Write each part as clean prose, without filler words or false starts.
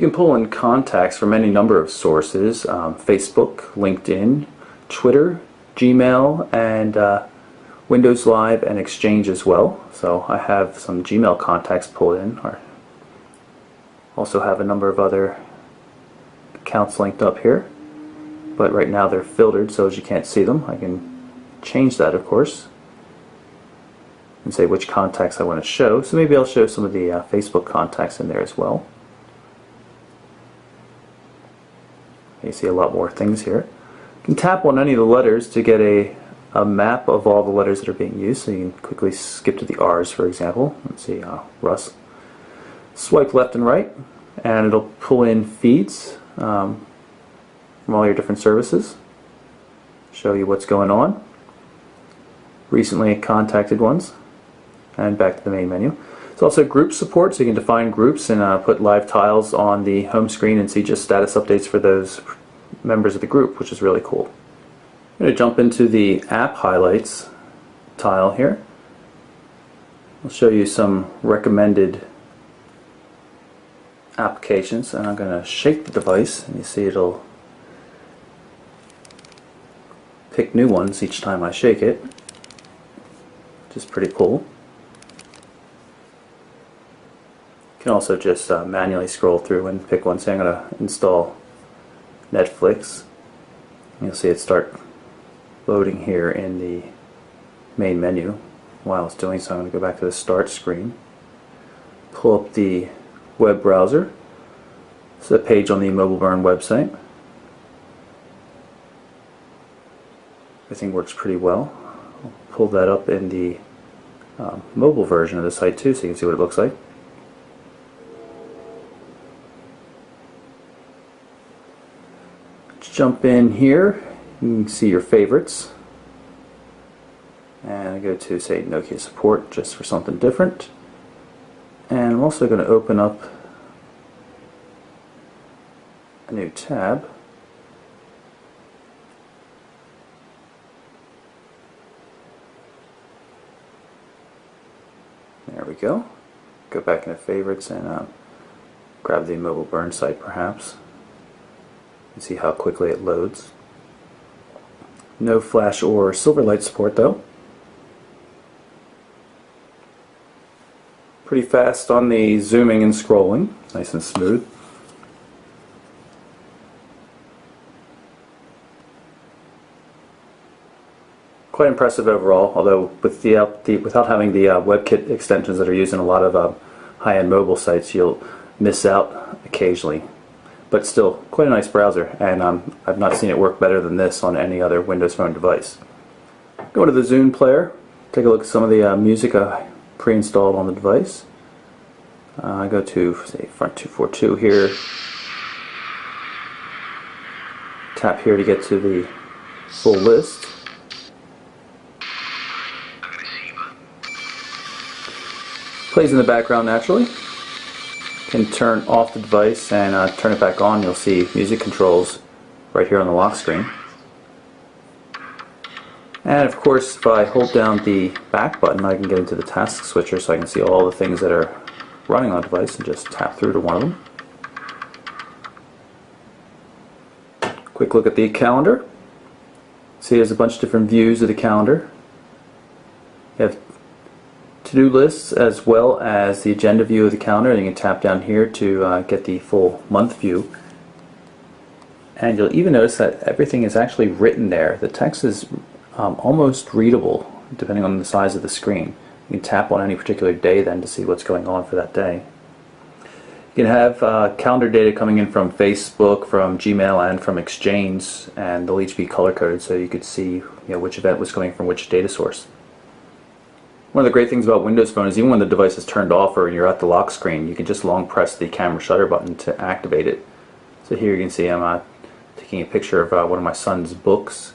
can pull in contacts from any number of sources, Facebook, LinkedIn, Twitter, Gmail, and Windows Live and Exchange as well. So I have some Gmail contacts pulled in. I also have a number of other accounts linked up here, but right now they're filtered so as you can't see them. I can change that, of course, and say which contacts I want to show. So maybe I'll show some of the Facebook contacts in there as well. You see a lot more things here. You can tap on any of the letters to get a map of all the letters that are being used. So you can quickly skip to the R's, for example. Let's see, Russ. Swipe left and right, and it'll pull in feeds from all your different services. Show you what's going on. Recently contacted ones. And back to the main menu. It's also group support, so you can define groups and put live tiles on the home screen and see just status updates for those members of the group, which is really cool. I'm going to jump into the app highlights tile here. I'll show you some recommended applications, and I'm going to shake the device, and you see it'll pick new ones each time I shake it, which is pretty cool. You can also just manually scroll through and pick one. Say I'm going to install Netflix. You'll see it start loading here in the main menu while it's doing so. I'm going to go back to the start screen, pull up the web browser. It's a page on the Mobile Burn website. Everything works pretty well. I'll pull that up in the mobile version of the site too, so you can see what it looks like. Jump in here, you can see your favorites, and I go to, say, Nokia support just for something different. And I'm also going to open up a new tab. There we go. Go back into favorites and grab the Mobile Burn site perhaps. You see how quickly it loads. No flash or Silverlight support though. Pretty fast on the zooming and scrolling, nice and smooth. Quite impressive overall, although with without having the WebKit extensions that are used in a lot of high-end mobile sites, you'll miss out occasionally. But still, quite a nice browser, and I've not seen it work better than this on any other Windows Phone device. Go to the Zune player, take a look at some of the music I pre-installed on the device. I go to, say, Front 242 here. Tap here to get to the full list. Plays in the background naturally. Can turn off the device and turn it back on. You'll see music controls right here on the lock screen. And of course, if I hold down the back button, I can get into the task switcher so I can see all the things that are running on the device and just tap through to one of them. Quick look at the calendar. See, there's a bunch of different views of the calendar. You have to-do lists as well as the agenda view of the calendar, and you can tap down here to get the full month view. And you'll even notice that everything is actually written there. The text is almost readable depending on the size of the screen. You can tap on any particular day then to see what's going on for that day. You can have calendar data coming in from Facebook, from Gmail, and from Exchange, and they'll each be color coded so you could see which event was coming from which data source. One of the great things about Windows Phone is even when the device is turned off or you're at the lock screen, you can just long press the camera shutter button to activate it. So here you can see I'm taking a picture of one of my son's books.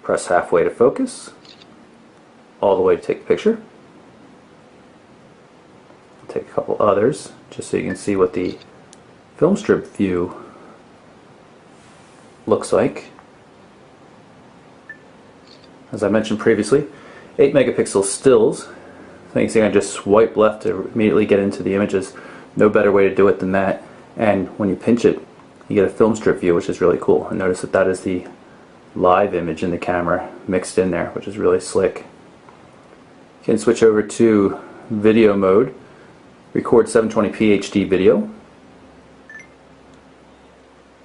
Press halfway to focus, all the way to take the picture. Take a couple others just so you can see what the film strip view looks like. As I mentioned previously, 8 megapixel stills. So you can see I just swipe left to immediately get into the images. No better way to do it than that. And when you pinch it, you get a film strip view, which is really cool. And notice that that is the live image in the camera mixed in there, which is really slick. You can switch over to video mode, record 720p HD video.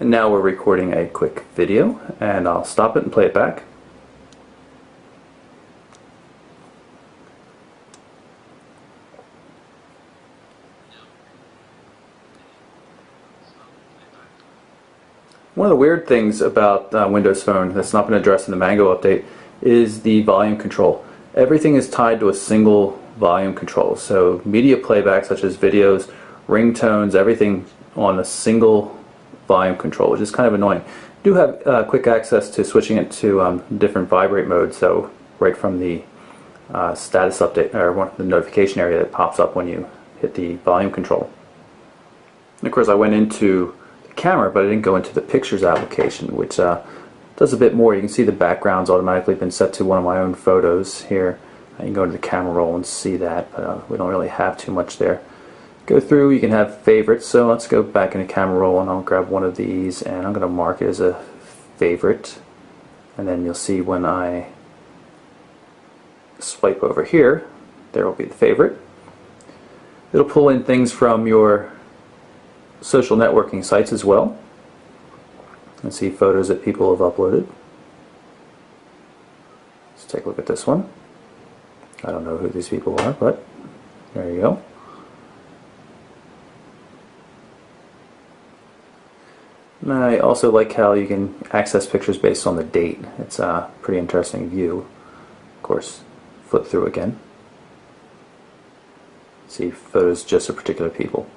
And now we're recording a quick video, and I'll stop it and play it back. One of the weird things about Windows Phone that's not been addressed in the Mango update is the volume control. Everything is tied to a single volume control. So media playback such as videos, ringtones, everything on a single volume control, which is kind of annoying. You do have quick access to switching it to different vibrate modes, so right from the status update or the notification area that pops up when you hit the volume control. And of course I went into camera, but I didn't go into the pictures application, which does a bit more. You can see the background's automatically been set to one of my own photos here. You can go into the camera roll and see that, but we don't really have too much there. Go through, you can have favorites, so let's go back into camera roll and I'll grab one of these and I'm going to mark it as a favorite, and then you'll see when I swipe over here, there will be the favorite. It'll pull in things from your social networking sites as well and see photos that people have uploaded. Let's take a look at this one. I don't know who these people are, but there you go. And I also like how you can access pictures based on the date. It's a pretty interesting view. Of course, flip through again. See photos just of particular people.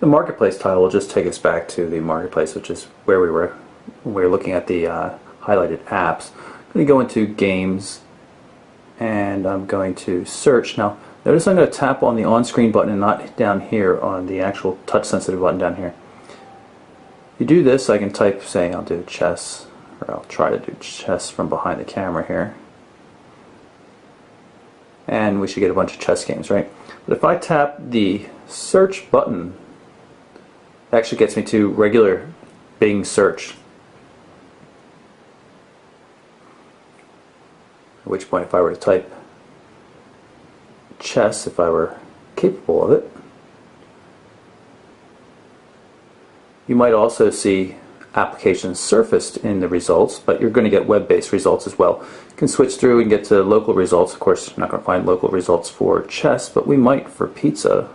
The Marketplace tile will just take us back to the Marketplace, which is where we were looking at the highlighted apps. I'm going to go into Games, and I'm going to search. Now, notice I'm going to tap on the on-screen button and not down here on the actual touch-sensitive button down here. If you do this, I can type, say, I'll do chess, or I'll try to do chess from behind the camera here. And we should get a bunch of chess games, right? But if I tap the search button, it actually gets me to regular Bing search. At which point, if I were to type chess, if I were capable of it, you might also see applications surfaced in the results, but you're going to get web-based results as well. You can switch through and get to local results. Of course, you're not going to find local results for chess, but we might for pizza.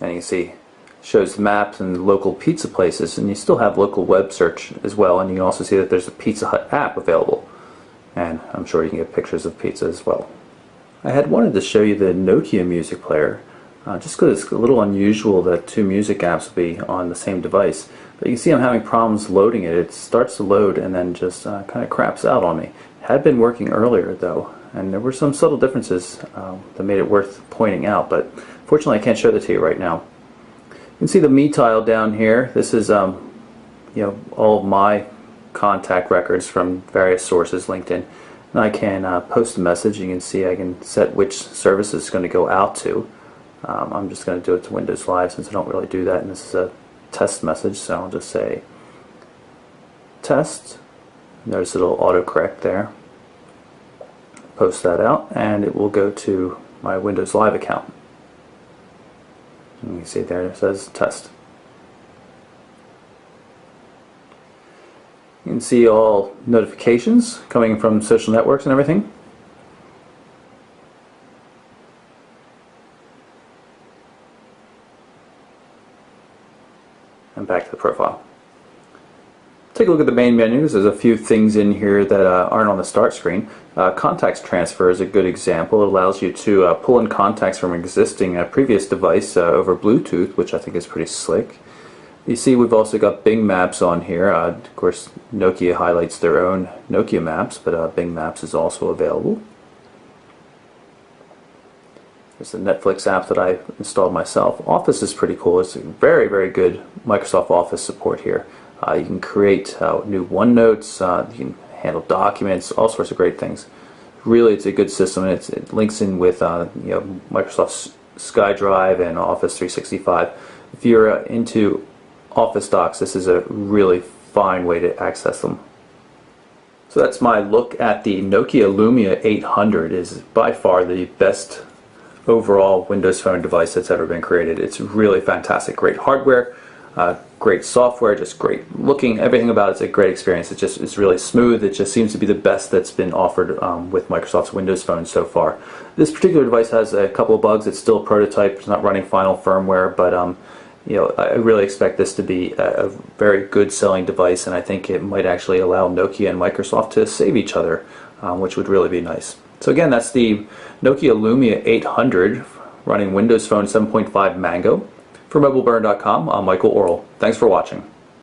And you can see it shows the maps and local pizza places, and you still have local web search as well, and you can also see that there's a Pizza Hut app available, and I'm sure you can get pictures of pizza as well. I had wanted to show you the Nokia music player, just because it's a little unusual that two music apps will be on the same device, but you can see I'm having problems loading it. It starts to load and then just kind of craps out on me. It had been working earlier though, and there were some subtle differences that made it worth pointing out, but fortunately I can't show that to you right now. You can see the Me tile down here. This is you know, all of my contact records from various sources, LinkedIn, and I can post a message. You can see I can set which service it's going to go out to. I'm just going to do it to Windows Live since I don't really do that, and this is a test message, so I'll just say test. There's a little autocorrect there. Post that out and it will go to my Windows Live account. And you can see there it says test. You can see all notifications coming from social networks and everything. And back to the profile. Take a look at the main menus. There's a few things in here that aren't on the start screen. Contacts transfer is a good example. It allows you to pull in contacts from an existing previous device over Bluetooth, which I think is pretty slick. You see we've also got Bing Maps on here. Of course, Nokia highlights their own Nokia Maps, but Bing Maps is also available. There's the Netflix app that I installed myself. Office is pretty cool. It's very, very good Microsoft Office support here. You can create new OneNotes, you can handle documents, all sorts of great things. really it's a good system, and it links in with Microsoft's SkyDrive and Office 365. If you're into Office docs, this is a really fine way to access them. So that's my look at the Nokia Lumia 800. Is by far the best overall Windows Phone device that's ever been created. It's really fantastic. Great hardware, great software, just great looking. Everything about it's a great experience. It's really smooth. It just seems to be the best that's been offered with Microsoft's Windows Phone so far. This particular device has a couple of bugs. It's still a prototype. It's not running final firmware, but I really expect this to be a very good selling device, and I think it might actually allow Nokia and Microsoft to save each other, which would really be nice. So again, that's the Nokia Lumia 800 running Windows Phone 7.5 Mango. For MobileBurn.com, I'm Michael Orrell. Thanks for watching.